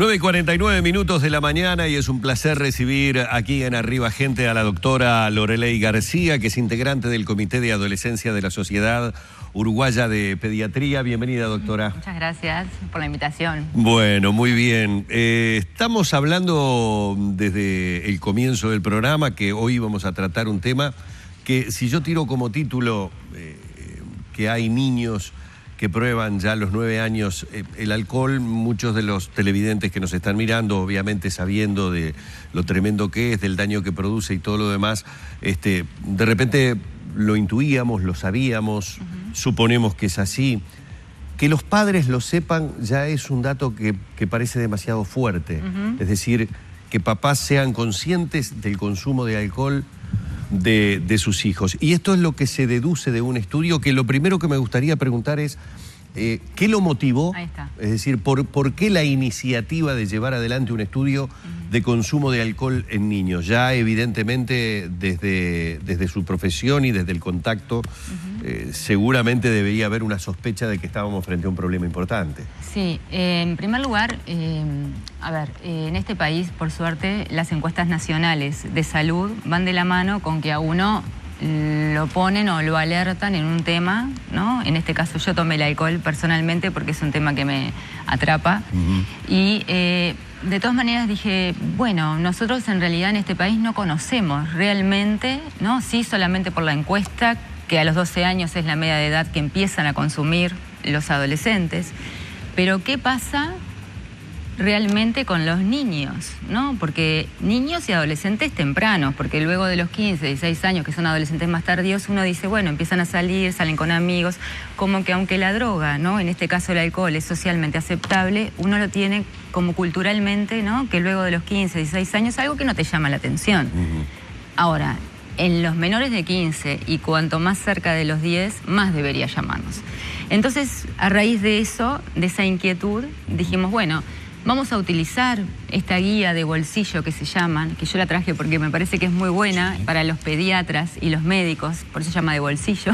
9:49 minutos de la mañana y es un placer recibir aquí en Arriba Gente a la doctora Loreley García, que es integrante del Comité de Adolescencia de la Sociedad Uruguaya de Pediatría. Bienvenida, doctora. Muchas gracias por la invitación. Bueno, muy bien. Estamos hablando desde el comienzo del programa que hoy vamos a tratar un tema que, si yo tiro como título que hay niños que prueban ya a los 9 años el alcohol, muchos de los televidentes que nos están mirando, obviamente sabiendo de lo tremendo que es, del daño que produce y todo lo demás, de repente lo intuíamos, lo sabíamos, suponemos que es así. Que los padres lo sepan ya es un dato que parece demasiado fuerte. Es decir, que papás sean conscientes del consumo de alcohol de sus hijos. Y esto es lo que se deduce de un estudio, que lo primero que me gustaría preguntar es ¿qué lo motivó? Ahí está. Es decir, ¿por qué la iniciativa de llevar adelante un estudio de consumo de alcohol en niños? Ya evidentemente desde su profesión y desde el contacto seguramente debería haber una sospecha de que estábamos frente a un problema importante. Sí, en primer lugar, en este país, por suerte, las encuestas nacionales de salud van de la mano con que a uno lo ponen o lo alertan en un tema, ¿no? En este caso yo tomé el alcohol personalmente porque es un tema que me atrapa. Y de todas maneras dije, bueno, nosotros en realidad en este país no conocemos realmente, ¿no? Sí, solamente por la encuesta, que a los 12 años es la media de edad que empiezan a consumir los adolescentes. Pero ¿qué pasa realmente con los niños, ¿no? Porque niños y adolescentes tempranos, porque luego de los 15, 16 años, que son adolescentes más tardíos, uno dice, bueno, empiezan a salir, salen con amigos, como que aunque la droga, ¿no? En este caso el alcohol es socialmente aceptable, uno lo tiene como culturalmente, ¿no? Que luego de los 15, 16 años, algo que no te llama la atención. Ahora, en los menores de 15 y cuanto más cerca de los 10, más debería llamarnos. Entonces, a raíz de eso, de esa inquietud, dijimos, bueno, vamos a utilizar esta guía de bolsillo que se llaman, que yo la traje porque me parece que es muy buena para los pediatras y los médicos, por eso se llama de bolsillo,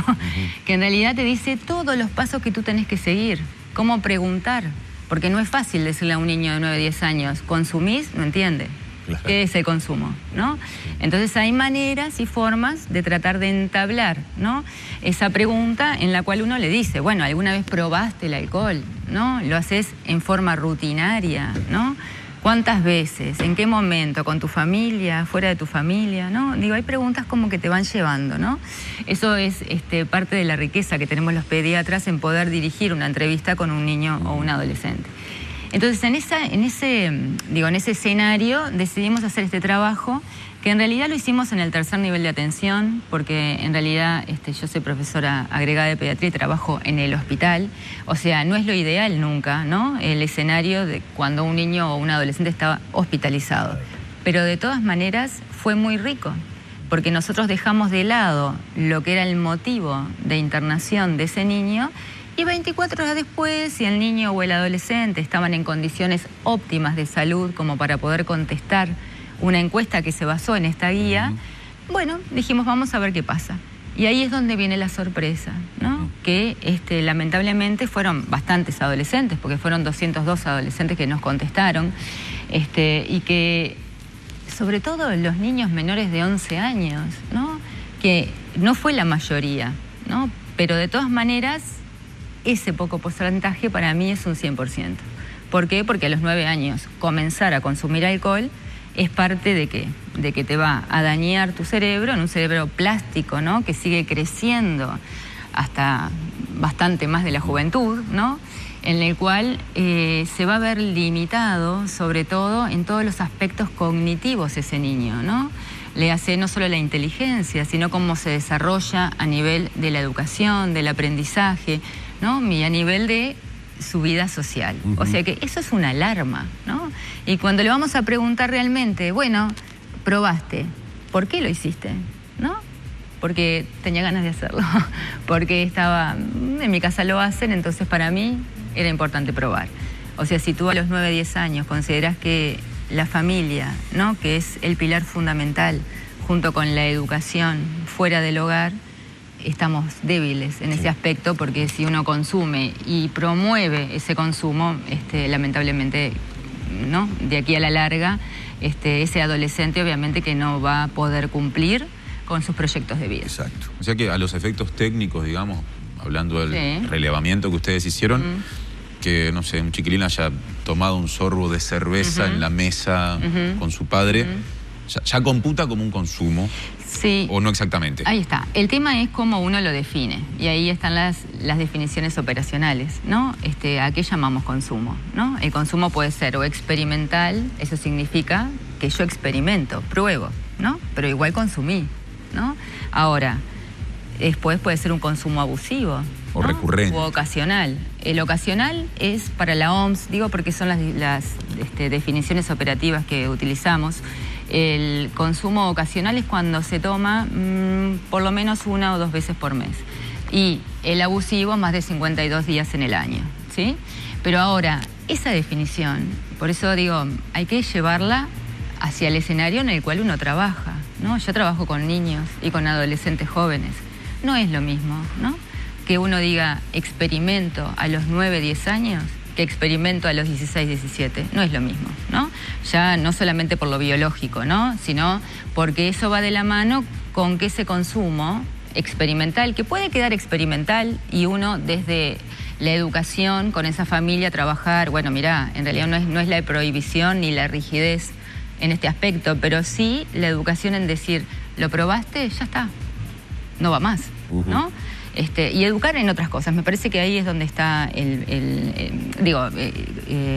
que en realidad te dice todos los pasos que tú tenés que seguir, cómo preguntar, porque no es fácil decirle a un niño de 9, 10 años, ¿consumís? No entiende. Claro. ¿Qué es el consumo? ¿No? Entonces hay maneras y formas de tratar de entablar, ¿no? Esa pregunta en la cual uno le dice, bueno, ¿alguna vez probaste el alcohol? ¿No? ¿Lo haces en forma rutinaria? ¿No? ¿Cuántas veces? ¿En qué momento? ¿Con tu familia? ¿Fuera de tu familia? ¿No? Digo, hay preguntas como que te van llevando, ¿no? Eso es parte de la riqueza que tenemos los pediatras en poder dirigir una entrevista con un niño o un adolescente. Entonces, en ese escenario decidimos hacer este trabajo, que en realidad lo hicimos en el tercer nivel de atención, porque en realidad yo soy profesora agregada de pediatría y trabajo en el hospital. O sea, no es lo ideal nunca, ¿no? El escenario de cuando un niño o un adolescente estaba hospitalizado. Pero de todas maneras fue muy rico, porque nosotros dejamos de lado lo que era el motivo de internación de ese niño. Y 24 horas después, si el niño o el adolescente estaban en condiciones óptimas de salud como para poder contestar una encuesta que se basó en esta guía, bueno, dijimos, vamos a ver qué pasa. Y ahí es donde viene la sorpresa, ¿no? Que lamentablemente fueron bastantes adolescentes, porque fueron 202 adolescentes que nos contestaron, y que sobre todo los niños menores de 11 años, ¿no? Que no fue la mayoría, ¿no? Pero de todas maneras, ese poco porcentaje para mí es un 100%. ¿Por qué? Porque a los 9 años comenzar a consumir alcohol es parte de qué? De que te va a dañar tu cerebro, en un cerebro plástico, ¿no? Que sigue creciendo hasta bastante más de la juventud, ¿no? En el cual se va a ver limitado, sobre todo en todos los aspectos cognitivos ese niño, ¿no? Le hace no solo la inteligencia, sino cómo se desarrolla a nivel de la educación, del aprendizaje, ¿no? Y a nivel de su vida social. O sea que eso es una alarma, ¿no? Y cuando le vamos a preguntar realmente, bueno, probaste, ¿por qué lo hiciste? ¿No? Porque tenía ganas de hacerlo, porque en mi casa lo hacen, entonces para mí era importante probar. O sea, si tú a los 9, 10 años consideras que la familia, ¿no? Que es el pilar fundamental, junto con la educación fuera del hogar, estamos débiles en ese aspecto, porque si uno consume y promueve ese consumo, lamentablemente ¿no? De aquí a la larga, ese adolescente obviamente que no va a poder cumplir con sus proyectos de vida. Exacto. O sea que a los efectos técnicos, digamos, hablando del relevamiento que ustedes hicieron, que, no sé, un chiquilín haya tomado un sorbo de cerveza en la mesa con su padre, ya computa como un consumo. Sí. ¿O no exactamente? Ahí está. El tema es cómo uno lo define. Y ahí están las definiciones operacionales, ¿no? ¿A qué llamamos consumo? ¿No? El consumo puede ser o experimental, eso significa que yo experimento, pruebo, ¿no? Pero igual consumí, ¿no? Ahora, después puede ser un consumo abusivo, o ¿no? recurrente. O ocasional. El ocasional es para la OMS, digo porque son las definiciones operativas que utilizamos. El consumo ocasional es cuando se toma por lo menos 1 o 2 veces por mes. Y el abusivo más de 52 días en el año, ¿sí? Pero ahora, esa definición, por eso digo, hay que llevarla hacia el escenario en el cual uno trabaja, ¿no? Yo trabajo con niños y con adolescentes jóvenes. No es lo mismo, ¿no? Que uno diga experimento a los 9, 10 años que experimento a los 16, 17. No es lo mismo, ¿no? Ya no solamente por lo biológico, ¿no? Sino porque eso va de la mano con que ese consumo experimental, que puede quedar experimental y uno desde la educación con esa familia trabajar, bueno, mirá, en realidad no es la prohibición ni la rigidez en este aspecto, pero sí la educación en decir, ¿lo probaste? Ya está, no va más, ¿no? Y educar en otras cosas. Me parece que ahí es donde está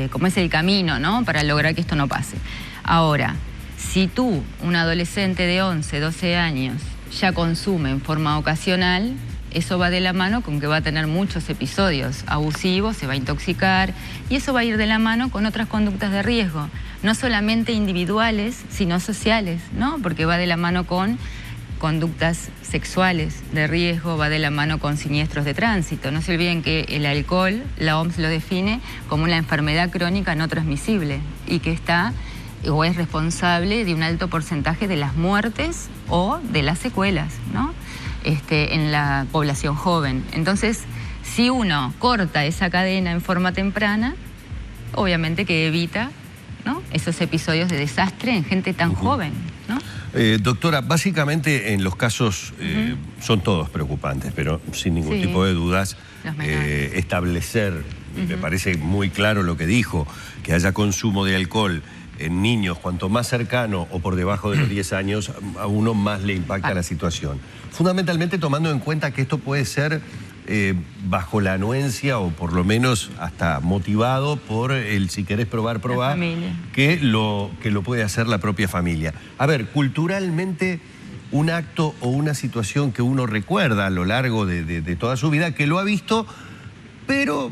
como es el camino, ¿no? Para lograr que esto no pase. Ahora, si tú, un adolescente de 11, 12 años, ya consume en forma ocasional, eso va de la mano con que va a tener muchos episodios abusivos, se va a intoxicar, y eso va a ir de la mano con otras conductas de riesgo, no solamente individuales, sino sociales, ¿no? Porque va de la mano con conductas sexuales de riesgo, va de la mano con siniestros de tránsito. No se olviden que el alcohol, la OMS lo define como una enfermedad crónica no transmisible y que está o es responsable de un alto porcentaje de las muertes o de las secuelas, ¿no? En la población joven. Entonces, si uno corta esa cadena en forma temprana, obviamente que evita, ¿no?, esos episodios de desastre en gente tan joven, ¿no? Doctora, básicamente en los casos son todos preocupantes, pero sin ningún tipo de dudas, establecer, me parece muy claro lo que dijo, que haya consumo de alcohol en niños, cuanto más cercano o por debajo de los 10 años, a uno más le impacta la situación. Fundamentalmente tomando en cuenta que esto puede ser bajo la anuencia o por lo menos hasta motivado por el si querés probar, que lo puede hacer la propia familia. A ver, culturalmente un acto o una situación que uno recuerda a lo largo de toda su vida, que lo ha visto, pero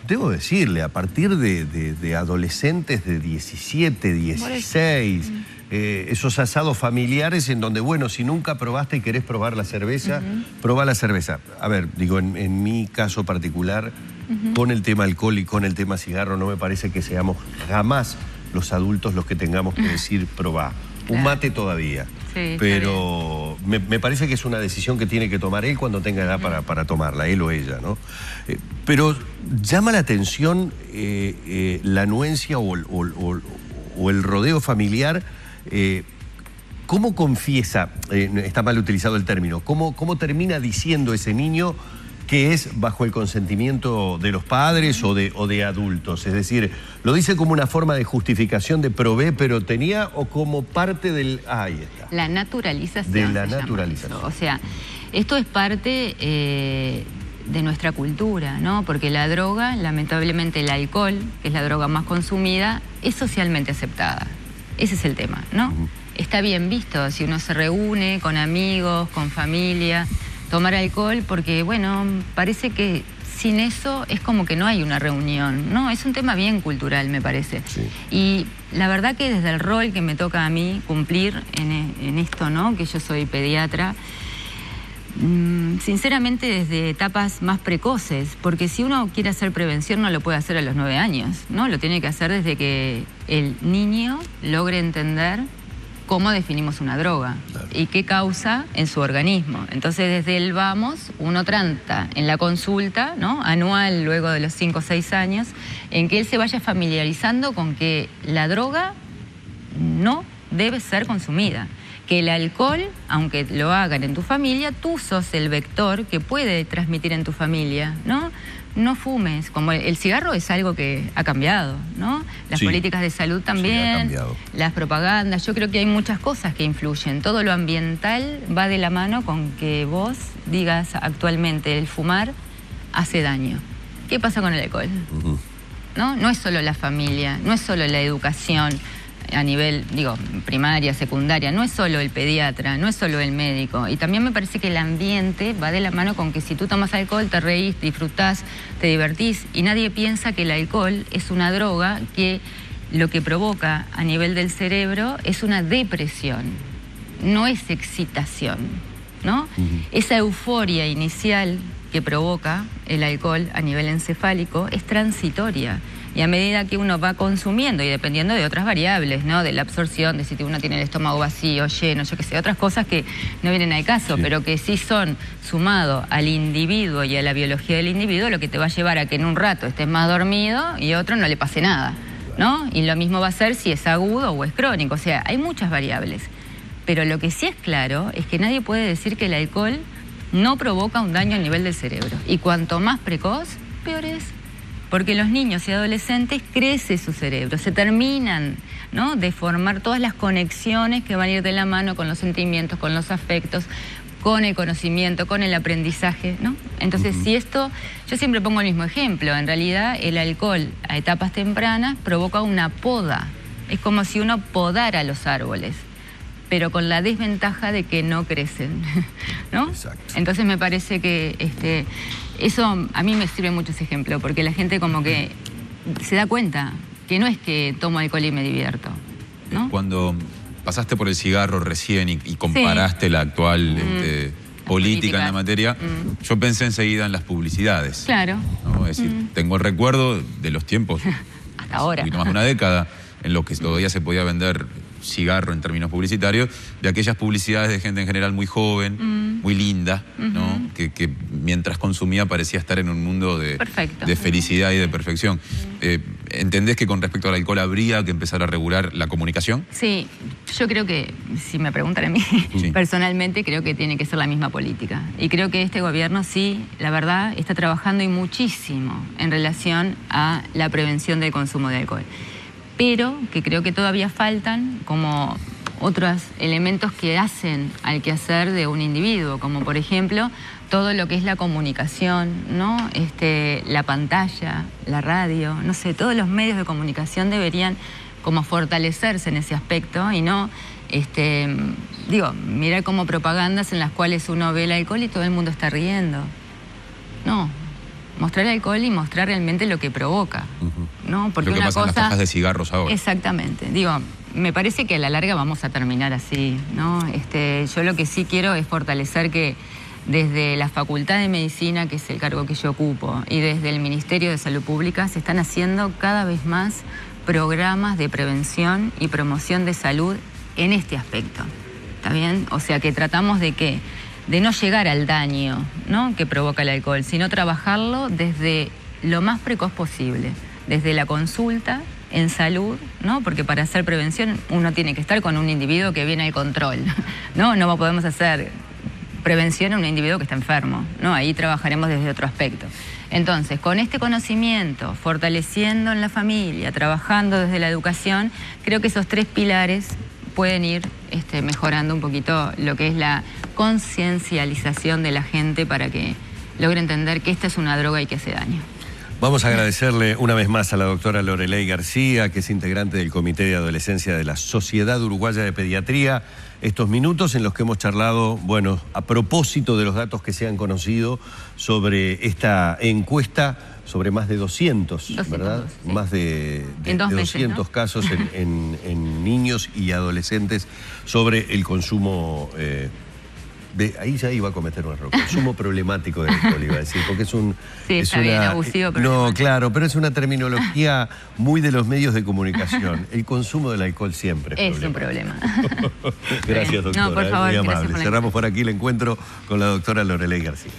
debo decirle, a partir de adolescentes de 17, 16... esos asados familiares en donde, bueno, si nunca probaste y querés probar la cerveza, probá la cerveza. A ver, digo, en mi caso particular, con el tema alcohol y con el tema cigarro, no me parece que seamos jamás los adultos los que tengamos que decir probá. Un mate todavía. Sí, pero me parece que es una decisión que tiene que tomar él cuando tenga edad para tomarla, él o ella, ¿no? Pero llama la atención la anuencia o el rodeo familiar. ¿Cómo confiesa, está mal utilizado el término, cómo termina diciendo ese niño que es bajo el consentimiento de los padres o de adultos? Es decir, ¿lo dice como una forma de justificación de probé pero tenía o como parte del... ahí está. La naturalización. De la naturalización. O sea, esto es parte de nuestra cultura, ¿no? Porque la droga, lamentablemente el alcohol, que es la droga más consumida, es socialmente aceptada. Ese es el tema, ¿no? Está bien visto si uno se reúne con amigos, con familia, tomar alcohol, porque, bueno, parece que sin eso es como que no hay una reunión, ¿no? Es un tema bien cultural, me parece. Sí. Y la verdad que desde el rol que me toca a mí cumplir en esto, ¿no?, que yo soy pediatra, sinceramente desde etapas más precoces, porque si uno quiere hacer prevención no lo puede hacer a los 9 años, ¿no? Lo tiene que hacer desde que el niño logre entender cómo definimos una droga y qué causa en su organismo. Entonces, desde el vamos, uno trata en la consulta, ¿no?, anual, luego de los 5 o 6 años, en que él se vaya familiarizando con que la droga no debe ser consumida. Que el alcohol, aunque lo hagan en tu familia, tú sos el vector que puede transmitir en tu familia, ¿no? No fumes, como el cigarro es algo que ha cambiado, ¿no? Las políticas de salud también, las propagandas, yo creo que hay muchas cosas que influyen. Todo lo ambiental va de la mano con que vos digas actualmente el fumar hace daño. ¿Qué pasa con el alcohol? ¿No? No es solo la familia, no es solo la educación a nivel, digo, primaria, secundaria, no es solo el pediatra, no es solo el médico. Y también me parece que el ambiente va de la mano con que si tú tomas alcohol, te reís, disfrutás, te divertís, y nadie piensa que el alcohol es una droga que lo que provoca a nivel del cerebro es una depresión, no es excitación, ¿no? Esa euforia inicial que provoca el alcohol a nivel encefálico es transitoria. Y a medida que uno va consumiendo y dependiendo de otras variables, ¿no?, de la absorción, de si uno tiene el estómago vacío, lleno, yo qué sé, otras cosas que no vienen al caso, pero que sí son sumado al individuo y a la biología del individuo, lo que te va a llevar a que en un rato estés más dormido y a otro no le pase nada, ¿no? Y lo mismo va a ser si es agudo o es crónico. O sea, hay muchas variables. Pero lo que sí es claro es que nadie puede decir que el alcohol no provoca un daño a nivel del cerebro. Y cuanto más precoz, peor es. Porque los niños y adolescentes crece su cerebro, se terminan, ¿no?, de formar todas las conexiones que van a ir de la mano con los sentimientos, con los afectos, con el conocimiento, con el aprendizaje, ¿no? Entonces, si esto, yo siempre pongo el mismo ejemplo, en realidad el alcohol a etapas tempranas provoca una poda, es como si uno podara los árboles, pero con la desventaja de que no crecen, ¿no? Exacto. Entonces me parece que eso a mí me sirve mucho ese ejemplo, porque la gente como que se da cuenta que no es que tomo alcohol y me divierto, ¿no? Cuando pasaste por el cigarro recién y comparaste la actual política en la materia, yo pensé enseguida en las publicidades. Claro. ¿No? Es decir, tengo el recuerdo de los tiempos, hasta ahora, un poquito más de una década, en los que todavía se podía vender cigarro en términos publicitarios, de aquellas publicidades de gente en general muy joven, muy linda, ¿no? Que mientras consumía parecía estar en un mundo de felicidad y de perfección. ¿Entendés que con respecto al alcohol habría que empezar a regular la comunicación? Sí, yo creo que, si me preguntan a mí, personalmente creo que tiene que ser la misma política. Y creo que este gobierno sí, la verdad, está trabajando y muchísimo en relación a la prevención del consumo de alcohol. Pero que creo que todavía faltan como otros elementos que hacen al quehacer de un individuo, como por ejemplo todo lo que es la comunicación, ¿no? La pantalla, la radio, no sé, todos los medios de comunicación deberían como fortalecerse en ese aspecto y no, mirar como propagandas en las cuales uno ve el alcohol y todo el mundo está riendo. No. Mostrar el alcohol y mostrar realmente lo que provoca, ¿no? Porque lo que una pasa en las cajas de cigarros ahora. Exactamente. Digo, me parece que a la larga vamos a terminar así, ¿no? Yo lo que sí quiero es fortalecer que desde la Facultad de Medicina, que es el cargo que yo ocupo, y desde el Ministerio de Salud Pública se están haciendo cada vez más programas de prevención y promoción de salud en este aspecto. ¿Está bien? O sea, que tratamos de no llegar al daño, ¿no?, que provoca el alcohol, sino trabajarlo desde lo más precoz posible, desde la consulta en salud, ¿no? Porque para hacer prevención uno tiene que estar con un individuo que viene al control, ¿no? No podemos hacer prevención en un individuo que está enfermo, ¿no? Ahí trabajaremos desde otro aspecto. Entonces, con este conocimiento, fortaleciendo en la familia, trabajando desde la educación, creo que esos 3 pilares pueden ir mejorando un poquito lo que es la conciencialización de la gente para que logre entender que esta es una droga y que hace daño. Vamos a agradecerle una vez más a la doctora Loreley García, que es integrante del Comité de Adolescencia de la Sociedad Uruguaya de Pediatría, estos minutos en los que hemos charlado, bueno, a propósito de los datos que se han conocido sobre esta encuesta, sobre más de 200, ¿verdad? Sí. Más de 200 ¿no? casos en niños y adolescentes sobre el consumo Ahí ya iba a cometer un error. Consumo problemático del alcohol, iba a decir, porque es un... Sí, está bien, abusivo. No, claro, pero es una terminología muy de los medios de comunicación. El consumo del alcohol siempre es un problema. Gracias, doctora. No, por favor, muy amable. gracias por la Cerramos por aquí el encuentro con la doctora Loreley García.